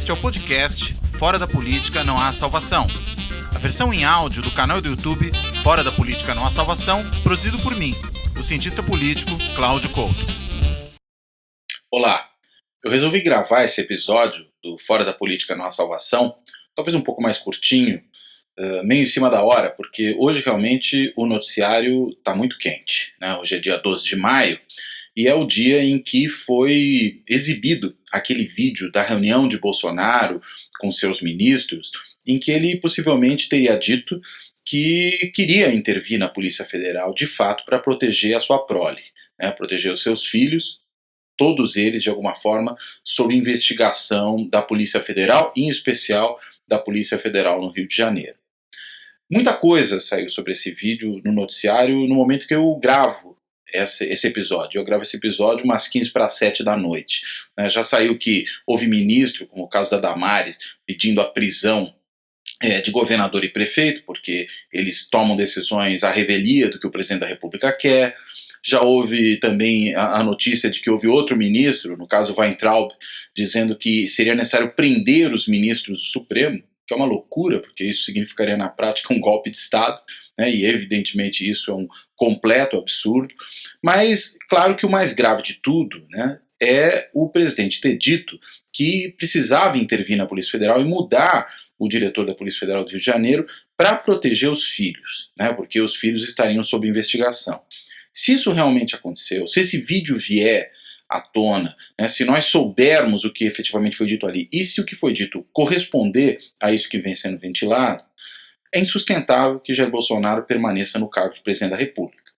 Este é o podcast Fora da Política Não Há Salvação. A versão em áudio do canal do YouTube Fora da Política Não Há Salvação, produzido por mim, o cientista político Cláudio Couto. Olá, eu resolvi gravar esse episódio do Fora da Política Não Há Salvação, talvez um pouco mais curtinho, meio em cima da hora, porque hoje realmente o noticiário está muito quente, né? Hoje é dia 12 de maio, e é o dia em que foi exibido aquele vídeo da reunião de Bolsonaro com seus ministros, em que ele possivelmente teria dito que queria intervir na Polícia Federal de fato para proteger a sua prole, né? Proteger os seus filhos, todos eles de alguma forma sob investigação da Polícia Federal, em especial da Polícia Federal no Rio de Janeiro. Muita coisa saiu sobre esse vídeo no noticiário no momento que eu gravo esse episódio. Eu gravo esse episódio umas 15 para 7 da noite. Já saiu que houve ministro, como o caso da Damares, pedindo a prisão de governador e prefeito, porque eles tomam decisões à revelia do que o presidente da República quer. Já houve também a notícia de que houve outro ministro, no caso Weintraub, dizendo que seria necessário prender os ministros do Supremo, que é uma loucura, porque isso significaria na prática um golpe de Estado, né, e evidentemente isso é um completo absurdo. Mas claro que o mais grave de tudo, né, é o presidente ter dito que precisava intervir na Polícia Federal e mudar o diretor da Polícia Federal do Rio de Janeiro para proteger os filhos, né, porque os filhos estariam sob investigação. Se isso realmente aconteceu, se esse vídeo vier à tona, né, se nós soubermos o que efetivamente foi dito ali, e se o que foi dito corresponder a isso que vem sendo ventilado, é insustentável que Jair Bolsonaro permaneça no cargo de presidente da República.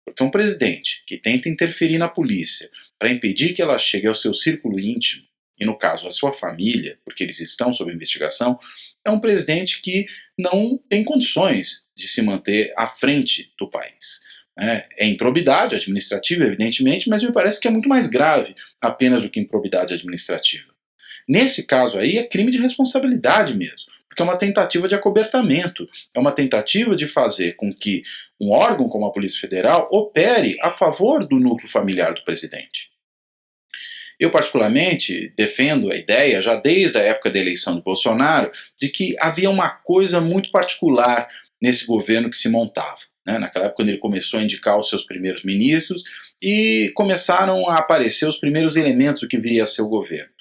Porque um presidente que tenta interferir na polícia para impedir que ela chegue ao seu círculo íntimo, e no caso a sua família, porque eles estão sob investigação, é um presidente que não tem condições de se manter à frente do país. É improbidade administrativa, evidentemente, mas me parece que é muito mais grave apenas do que improbidade administrativa. Nesse caso aí é crime de responsabilidade mesmo, porque é uma tentativa de acobertamento, é uma tentativa de fazer com que um órgão como a Polícia Federal opere a favor do núcleo familiar do presidente. Eu particularmente defendo a ideia, já desde a época da eleição de Bolsonaro, de que havia uma coisa muito particular nesse governo que se montava. Naquela época, quando ele começou a indicar os seus primeiros ministros e começaram a aparecer os primeiros elementos do que viria a ser o governo.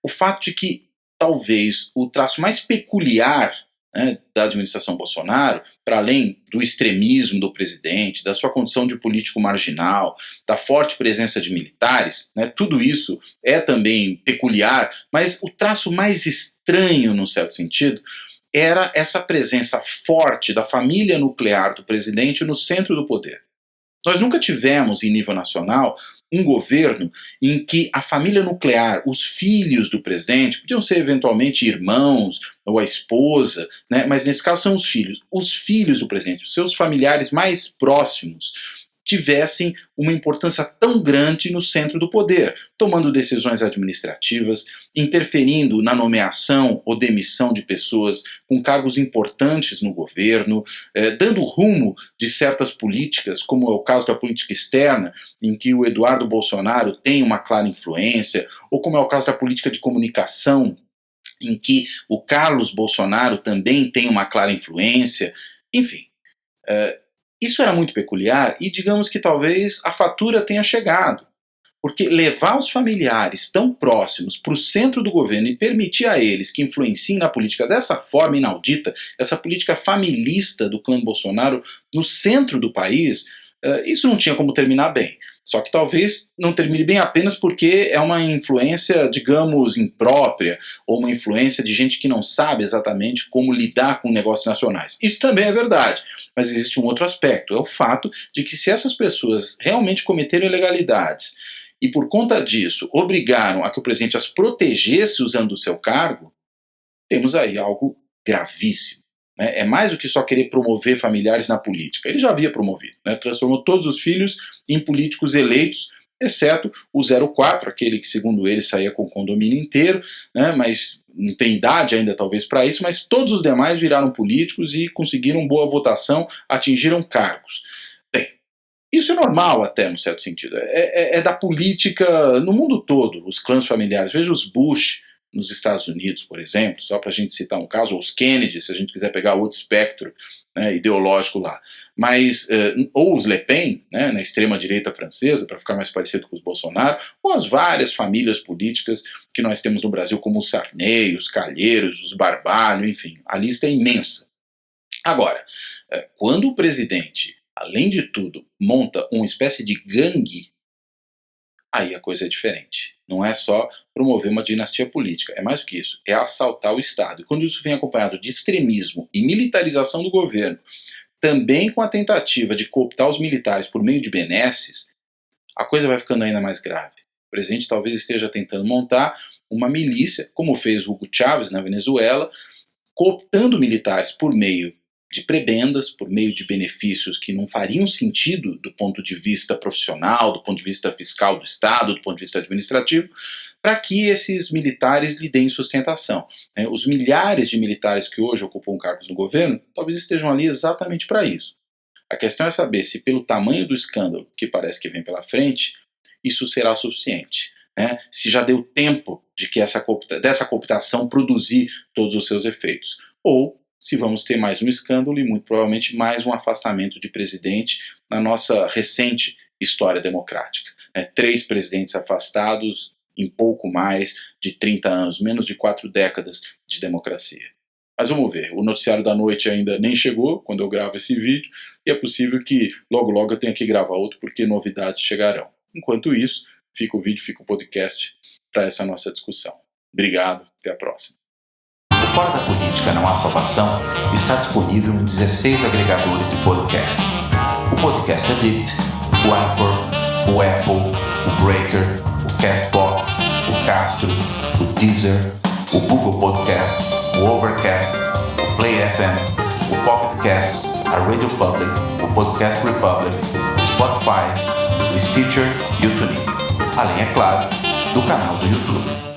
O fato de que talvez o traço mais peculiar, né, da administração Bolsonaro, para além do extremismo do presidente, da sua condição de político marginal, da forte presença de militares, né, tudo isso é também peculiar, mas o traço mais estranho, num certo sentido, era essa presença forte da família nuclear do presidente no centro do poder. Nós nunca tivemos, em nível nacional, um governo em que a família nuclear, os filhos do presidente, podiam ser eventualmente irmãos ou a esposa, né, mas nesse caso são os filhos do presidente, os seus familiares mais próximos, tivessem uma importância tão grande no centro do poder, tomando decisões administrativas, interferindo na nomeação ou demissão de pessoas com cargos importantes no governo, dando rumo de certas políticas, como é o caso da política externa, em que o Eduardo Bolsonaro tem uma clara influência, ou como é o caso da política de comunicação, em que o Carlos Bolsonaro também tem uma clara influência, enfim. Isso era muito peculiar e digamos que talvez a fatura tenha chegado. Porque levar os familiares tão próximos para o centro do governo e permitir a eles que influenciem na política dessa forma inaudita, essa política familista do clã Bolsonaro no centro do país, isso não tinha como terminar bem. Só que talvez não termine bem apenas porque é uma influência, digamos, imprópria, ou uma influência de gente que não sabe exatamente como lidar com negócios nacionais. Isso também é verdade, mas existe um outro aspecto, é o fato de que se essas pessoas realmente cometeram ilegalidades e por conta disso obrigaram a que o presidente as protegesse usando o seu cargo, temos aí algo gravíssimo. É mais do que só querer promover familiares na política. Ele já havia promovido, né? Transformou todos os filhos em políticos eleitos, exceto o 04, aquele que segundo ele saía com o condomínio inteiro, né? Mas não tem idade ainda talvez para isso, mas todos os demais viraram políticos e conseguiram boa votação, atingiram cargos. Bem, isso é normal até, num certo sentido. É da política no mundo todo, os clãs familiares. Veja os Bush, nos Estados Unidos, por exemplo, só para a gente citar um caso, ou os Kennedy, se a gente quiser pegar outro espectro, né, ideológico lá, mas, ou os Le Pen, né, na extrema-direita francesa, para ficar mais parecido com os Bolsonaro, ou as várias famílias políticas que nós temos no Brasil, como os Sarney, os Calheiros, os Barbalho, enfim, a lista é imensa. Agora, quando o presidente, além de tudo, monta uma espécie de gangue, aí a coisa é diferente. Não é só promover uma dinastia política, é mais do que isso, é assaltar o Estado. E quando isso vem acompanhado de extremismo e militarização do governo, também com a tentativa de cooptar os militares por meio de benesses, a coisa vai ficando ainda mais grave. O presidente talvez esteja tentando montar uma milícia, como fez Hugo Chávez na Venezuela, cooptando militares por meio de prebendas, por meio de benefícios que não fariam sentido do ponto de vista profissional, do ponto de vista fiscal do Estado, do ponto de vista administrativo, para que esses militares lhe deem sustentação. Os milhares de militares que hoje ocupam cargos no governo talvez estejam ali exatamente para isso. A questão é saber se, pelo tamanho do escândalo que parece que vem pela frente, isso será suficiente. Se já deu tempo de que dessa cooptação produzir todos os seus efeitos. Ou se vamos ter mais um escândalo e muito provavelmente mais um afastamento de presidente na nossa recente história democrática. 3 presidentes afastados em pouco mais de 30 anos, menos de 4 décadas de democracia. Mas vamos ver, o noticiário da noite ainda nem chegou quando eu gravo esse vídeo, e é possível que logo logo eu tenha que gravar outro porque novidades chegarão. Enquanto isso, fica o vídeo, fica o podcast para essa nossa discussão. Obrigado, até a próxima. O Fora da Política Não Há Salvação está disponível em 16 agregadores de podcast. O Podcast Addict, o Anchor, o Apple, o Breaker, o Castbox, o Castro, o Deezer, o Google Podcast, o Overcast, o Play FM, o Pocket Casts, a Radio Public, o Podcast Republic, o Spotify, o Stitcher e o TuneIn. Além, é claro, do canal do YouTube.